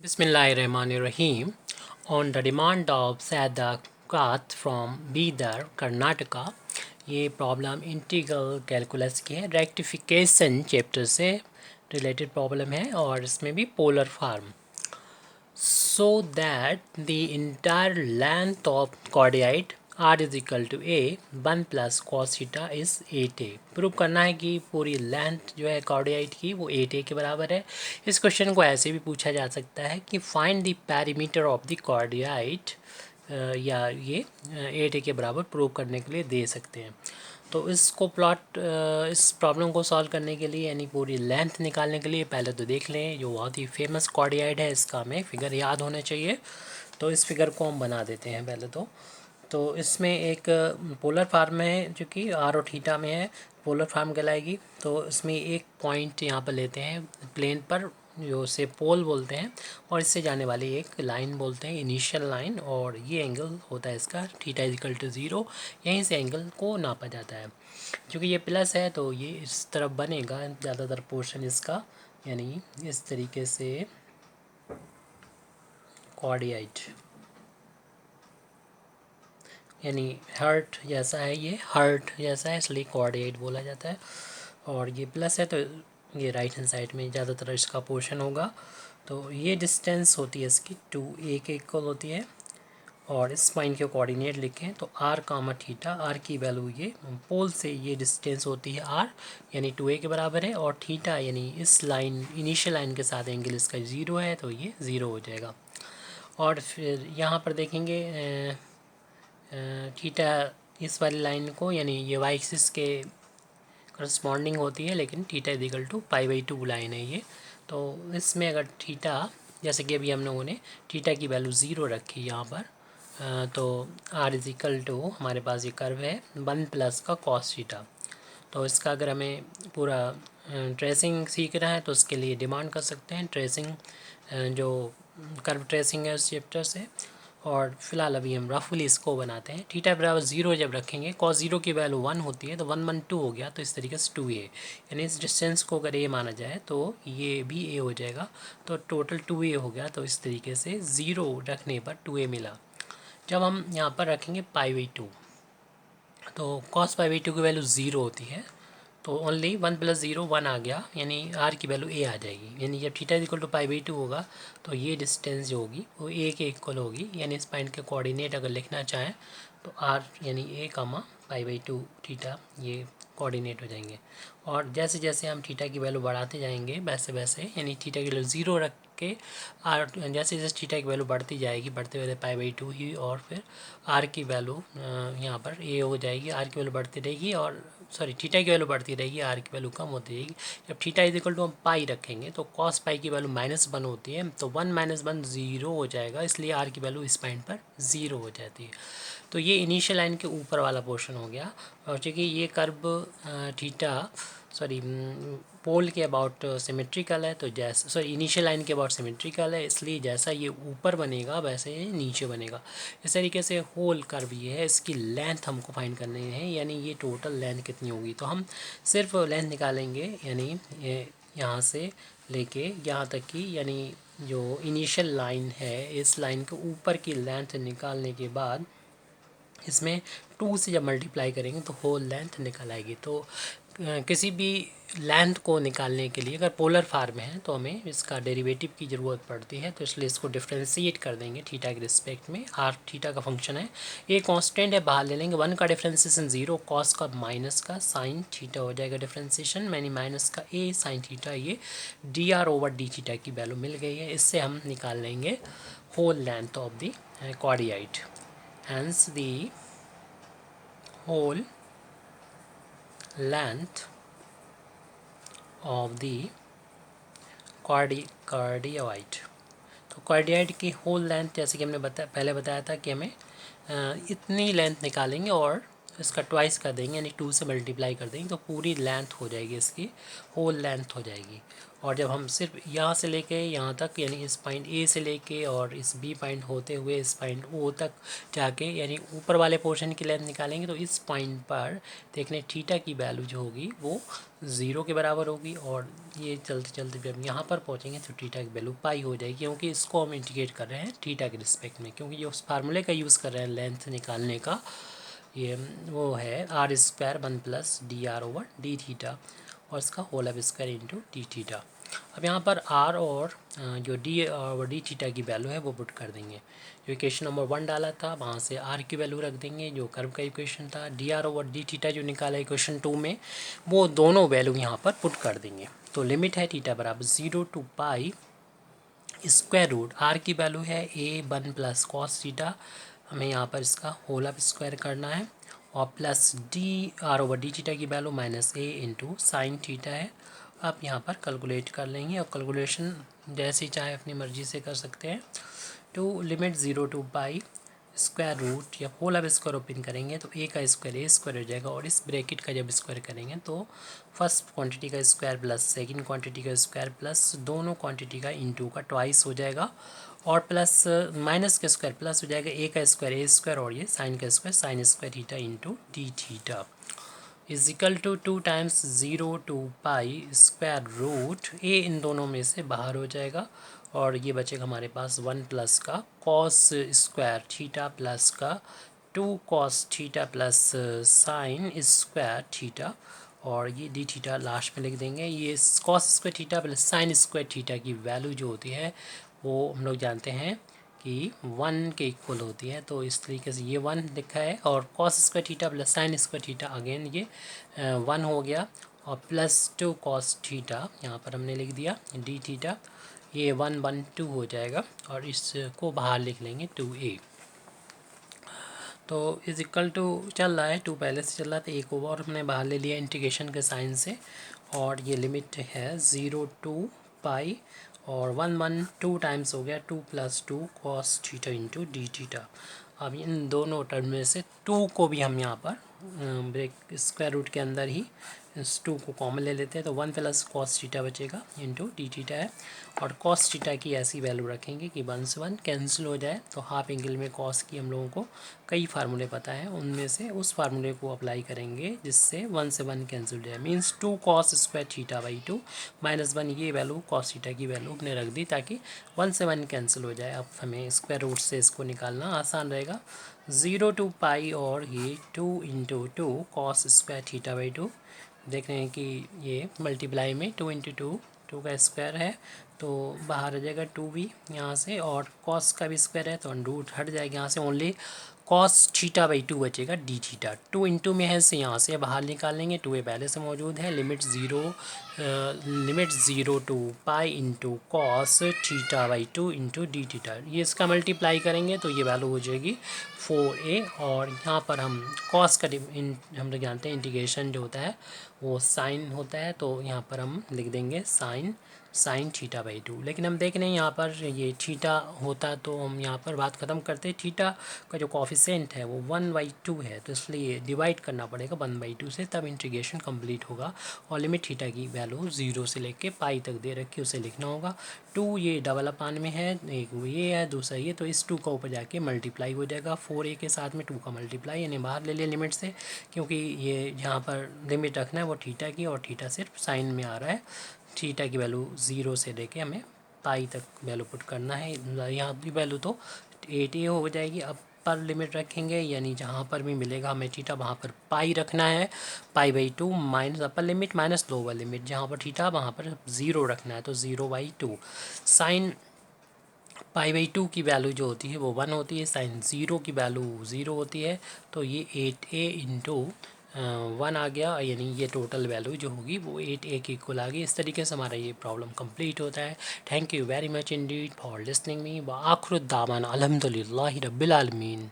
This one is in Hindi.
Bismillahirrahmanirrahim. On the demand of Sadakat from Bidar, Karnataka, ये प्रॉब्लम इंटीग्रल कैलकुलस की है, रेक्टिफिकेशन चैप्टर से रिलेटेड प्रॉब्लम है और इसमें भी polar form. So that the entire length of chordioid r is equal to a 1 plus cos theta is 8a. Prove करना है कि पूरी लेंथ जो है कॉर्डियाइड की वो 8a के बराबर है. इस क्वेश्चन को ऐसे भी पूछा जा सकता है कि find the perimeter of the cardioid, या ये 8a के बराबर प्रूव करने के लिए दे सकते हैं. तो इसको इस प्रॉब्लम को सॉल्व करने के लिए यानी पूरी लेंथ निकालने के लिए पहले तो देख लें जो बहुत ही फेमस कॉर्डियाइड है, इसका हमें फिगर याद होना चाहिए. तो इस फिगर को हम बना देते हैं पहले तो इसमें एक पोलर फार्म है जो कि आर और थीटा में है, पोलर फार्म कहलाएगी. तो इसमें एक पॉइंट यहाँ पर लेते हैं प्लेन पर जो से पोल बोलते हैं, और इससे जाने वाली एक लाइन बोलते हैं इनिशियल लाइन, और ये एंगल होता है इसका थीटा इजिकल टू 0. यहीं से एंगल को नापा जाता है. क्योंकि ये प्लस है तो ये इस तरफ बनेगा ज़्यादातर पोर्शन इसका, यानी इस तरीके से कॉर्डियाइड यानी हर्ट जैसा है, ये हर्ट जैसा है इसलिए कॉर्डियाइड बोला जाता है. और ये प्लस है तो ये राइट हैंड साइड में ज़्यादातर इसका पोर्शन होगा. तो ये डिस्टेंस होती है इसकी 2a के इक्वल होती है. और इस पॉइंट के कोऑर्डिनेट लिखें तो आर कामा थीटा, आर की वैल्यू ये पोल से ये डिस्टेंस होती है आर, यानी 2a के बराबर है. और थीटा यानी इस लाइन इनिशियल लाइन के साथ एंगल इसका 0 है तो ये 0 हो जाएगा. और फिर यहाँ पर देखेंगे थीटा इस वाली लाइन को यानी ये वाई एक्सिस के करस्पॉन्डिंग होती है, लेकिन थीटा इजिकल टू π/2 लाइन है ये. तो इसमें अगर थीटा जैसे कि अभी हम लोगों ने थीटा की वैल्यू 0 रखी यहाँ पर, तो आर इजिकल टू हमारे पास ये कर्व है 1 प्लस का कॉस थीटा. तो इसका अगर हमें पूरा ट्रेसिंग सीखना है तो उसके लिए डिमांड कर सकते हैं ट्रेसिंग, जो कर्व ट्रेसिंग है उस चैप्टर से. और फिलहाल अभी हम रफली इसको बनाते हैं. थीटा बराबर 0 जब रखेंगे कॉस 0 की वैल्यू 1 होती है तो 1 1 2 हो गया, तो इस तरीके से 2a, यानी इस डिस्टेंस को अगर a माना जाए तो ये भी a हो जाएगा, तो टोटल 2a हो गया. तो इस तरीके से 0 रखने पर 2a मिला. जब हम यहाँ पर रखेंगे π/2 तो cos π/2 की वैल्यू 0 होती है, तो ओनली 1 प्लस 0 1 आ गया, यानी r की वैल्यू a आ जाएगी. यानी जब थीटा इक्वल टू π/2 होगा तो ये डिस्टेंस जो होगी वो a के इक्वल होगी. यानी इस पॉइंट के कोऑर्डिनेट अगर लिखना चाहें तो r यानी a कामा π/2 थीटा ये कोऑर्डिनेट हो जाएंगे. और जैसे जैसे हम थीटा की वैल्यू बढ़ाते जाएंगे वैसे वैसे, यानी थीटा की वैल्यू 0 रख के आर जैसे जैसे थीटा की वैल्यू बढ़ती जाएगी बढ़ते हुए π/2 ही, और फिर आर की वैल्यू यहाँ पर a हो जाएगी. आर की वैल्यू बढ़ती रहेगी और सॉरी थीटा की वैल्यू बढ़ती रहेगी, आर की वैल्यू कम होती रहेगी. जब थीटा इज इक्वल टू हम पाई रखेंगे तो कॉस पाई की वैल्यू -1 होती है, तो 1 - 1 0 हो जाएगा, इसलिए आर की वैल्यू इस पॉइंट पर 0 हो जाती है. तो ये इनिशियल लाइन के ऊपर वाला पोर्शन हो गया. और चूँकि ये कर्व थीटा सॉरी पोल के अबाउट सिमेट्रिकल है, तो जैसे सॉरी इनिशियल लाइन के अबाउट सिमेट्रिकल है, इसलिए जैसा ये ऊपर बनेगा वैसे ये नीचे बनेगा. इस तरीके से होल कर्व ये है, इसकी लेंथ हमको फाइंड करनी है, यानी ये टोटल लेंथ कितनी होगी. तो हम सिर्फ लेंथ निकालेंगे, यानी यहाँ से लेके यहाँ तक की, यानी जो इनिशियल लाइन है इस लाइन के ऊपर की लेंथ निकालने के बाद इसमें 2 से जब मल्टीप्लाई करेंगे तो होल लेंथ निकल आएगी. तो किसी भी लेंथ को निकालने के लिए अगर पोलर फॉर्म है तो हमें इसका डेरिवेटिव की ज़रूरत पड़ती है, तो इसलिए इसको डिफ्रेंशिएट कर देंगे थीटा के रिस्पेक्ट में. आर थीटा का फंक्शन है, ये कांस्टेंट है, बाहर ले लेंगे. 1 का डिफ्रेंशिएशन 0, कॉस का माइनस का साइन थीटा हो जाएगा डिफ्रेंशिएशन, मैंने माइनस का a साइन थीटा, ये dr/d थीटा की वैल्यू मिल गई है. इससे हम निकाल लेंगे whole length of the cardioid. Hence the whole length of the cardioid. तो कार्डियाइड की होल लेंथ जैसे कि हमने पहले बताया था कि हमें इतनी लेंथ निकालेंगे और तो इसका ट्वाइस कर देंगे यानी 2 से मल्टीप्लाई कर देंगे तो पूरी लेंथ हो जाएगी, इसकी होल लेंथ हो जाएगी। और जब हम सिर्फ यहाँ से लेके यहाँ तक यानी इस पॉइंट ए से लेके और इस बी पॉइंट होते हुए इस पॉइंट ओ तक जाके यानी ऊपर वाले पोर्शन की लेंथ निकालेंगे तो इस पॉइंट पर देखने थीटा की वैल्यू जो होगी वो 0 के बराबर होगी। और ये चलते चलते जब यहाँ पर पहुँचेंगे तो थीटा की वैल्यू पाई हो जाएगी, क्योंकि इसको हम इंटीग्रेट कर रहे हैं थीटा के रिस्पेक्ट में, क्योंकि ये उस फार्मूले का यूज़ कर रहे हैं लेंथ निकालने का। ये वो है R square 1 plus D R over D theta और इसका होल अब स्क्वायर इंटू डी थीटा। अब यहाँ पर आर और जो डी और डी थीटा की वैल्यू है वो पुट कर देंगे। जो इक्वेशन नंबर 1 डाला था वहाँ से आर की वैल्यू रख देंगे, जो कर्व का इक्वेशन था D R over D theta जो निकाला इक्वेशन 2 में, वो दोनों वैल्यू यहाँ पर पुट कर देंगे। तो लिमिट है थीटा बराबर 0 to pi square root R की वैल्यू है A1 प्लस कॉस थीटा, हमें यहाँ पर इसका होल अप स्क्वायर करना है, और plus D R over D theta की वैल्यू माइनस ए इंटू साइन थीटा है। आप यहाँ पर कैलकुलेट कर लेंगे और कैलकुलेशन जैसे चाहे अपनी मर्ज़ी से कर सकते हैं। To limit 0 to pi square root या होल अब स्क्वायर ओपन करेंगे तो ए का स्क्वायर ए स्क्वायर हो जाएगा, और इस ब्रैकेट का जब स्क्वायर करेंगे तो फर्स्ट क्वांटिटी का स्क्वायर प्लस सेकंड क्वांटिटी का स्क्वायर प्लस दोनों क्वांटिटी का इंटू का ट्वाइस हो जाएगा, और प्लस माइनस का स्क्वायर प्लस हो जाएगा ए का स्क्वायर ए स्क्वायर, और ये साइन का square sine square theta into D theta is equal to 2 times 0 to pi square root A इन दोनों में से बाहर हो जाएगा, और ये बचेगा हमारे पास 1 प्लस का कॉस स्क्वायर थीटा प्लस का 2 cos theta plus sign square theta, और ये डी थीटा लास्ट में लिख देंगे। ये cos square theta plus sign square theta की वैल्यू जो होती है वो हम लोग जानते हैं कि 1 के इक्वल होती है, तो इस तरीके से ये 1 लिखा है, और cos square theta plus sign square theta again ये 1 हो गया, और प्लस 2 कॉस थीटा यहाँ पर हमने लिख दिया डी थीटा, ये 1 1 2 हो जाएगा, और इसको बाहर लिख लेंगे 2a। तो इज इक्वल टू चल रहा है 2 पहले से चल रहा था, एक और हमने बाहर ले लिया इंटीग्रेशन के साइन से, और ये लिमिट है 0 टू पाई और 1 1 2 टाइम्स हो गया 2 plus 2 cos theta into D theta. अब इन दोनों टर्म में से 2 को भी हम यहाँ पर ब्रेक स्क्वायर रूट के अंदर ही इस 2 को कॉमन ले लेते हैं, तो 1 प्लस कॉस थीटा बचेगा इंटू डी थीटा है, और कॉस थीटा की ऐसी वैल्यू रखेंगे कि 1 से 1 कैंसिल हो जाए। तो हाफ एंगल में कॉस की हम लोगों को कई फार्मूले पता है, उनमें से उस फार्मूले को अप्लाई करेंगे जिससे 1 से 1 कैंसिल हो जाए, means 2 cos square theta by 2 minus 1 ये वैल्यू कॉस थीटा की वैल्यू हमने रख दी ताकि 1 से 1 कैंसिल हो जाए। अब हमें स्क्वायर रूट से इसको निकालना आसान रहेगा। 0 टू पाई और ये 2 into 2 cos square theta by 2, देख रहे हैं कि ये मल्टीप्लाई में 2 इंटू 2 2 का स्क्वायर है तो बाहर आ जाएगा 2 भी यहाँ से, और कॉस का भी स्क्वायर है तो रूट हट जाएगा यहाँ से, ओनली कॉस थीटा बाई 2 बचेगा डी थीटा। 2 इंटू में है से यहाँ से बाहर निकालेंगे, 2a पहले से मौजूद है, limit 0 to pi into cos theta by 2 into D theta, ये इसका मल्टीप्लाई करेंगे तो ये वैल्यू हो जाएगी 4a, और यहाँ पर हम कॉस का हम लोग जानते हैं इंटीग्रेशन जो होता है वो साइन होता है, तो यहाँ पर हम लिख देंगे साइन थीटा बाई 2। लेकिन हम देख रहे हैं यहाँ पर ये थीटा होता तो हम यहाँ पर बात ख़त्म करते, थीटा का जो कॉफिशेंट है वो 1/2 है, तो इसलिए डिवाइड करना पड़ेगा 1/2 से, तब इंटीग्रेशन कंप्लीट होगा, और लिमिट थीटा की वैल्यू 0 से लेके पाई तक दे रखी उसे लिखना होगा। 2 ये डबल अपान में है, एक ये है दूसरा ये, तो इस 2 का ऊपर जाके मल्टीप्लाई हो जाएगा 4a के साथ में 2 का मल्टीप्लाई, यानी बाहर ले लिया लिमिट से, क्योंकि ये यहाँ पर लिमिट रखना है वो थीटा की, और थीटा सिर्फ साइन में आ रहा है, थीटा की वैल्यू 0 से लेके हमें पाई तक वैल्यू पुट करना है। यहाँ की वैल्यू तो 8a हो जाएगी। अब पर लिमिट रखेंगे यानी जहाँ पर भी मिलेगा हमें थीटा वहाँ पर पाई रखना है, pi by 2 minus upper limit minus lower limit, जहाँ पर थीटा वहाँ पर 0 रखना है तो 0/2। साइन पाई बाई 2 की वैल्यू जो होती है वो 1 होती है, साइन 0 की वैल्यू 0 होती है, तो ये 8a इंटू 1 आ गया, यानी ये टोटल वैल्यू जो होगी वो 8a की इक्वल आ गई। इस तरीके से हमारा ये प्रॉब्लम कंप्लीट होता है। Thank you very much Indeed for listening me व आखिर दावाना अल्हम्दुलिल्लाहि रब्बिल आलमीन।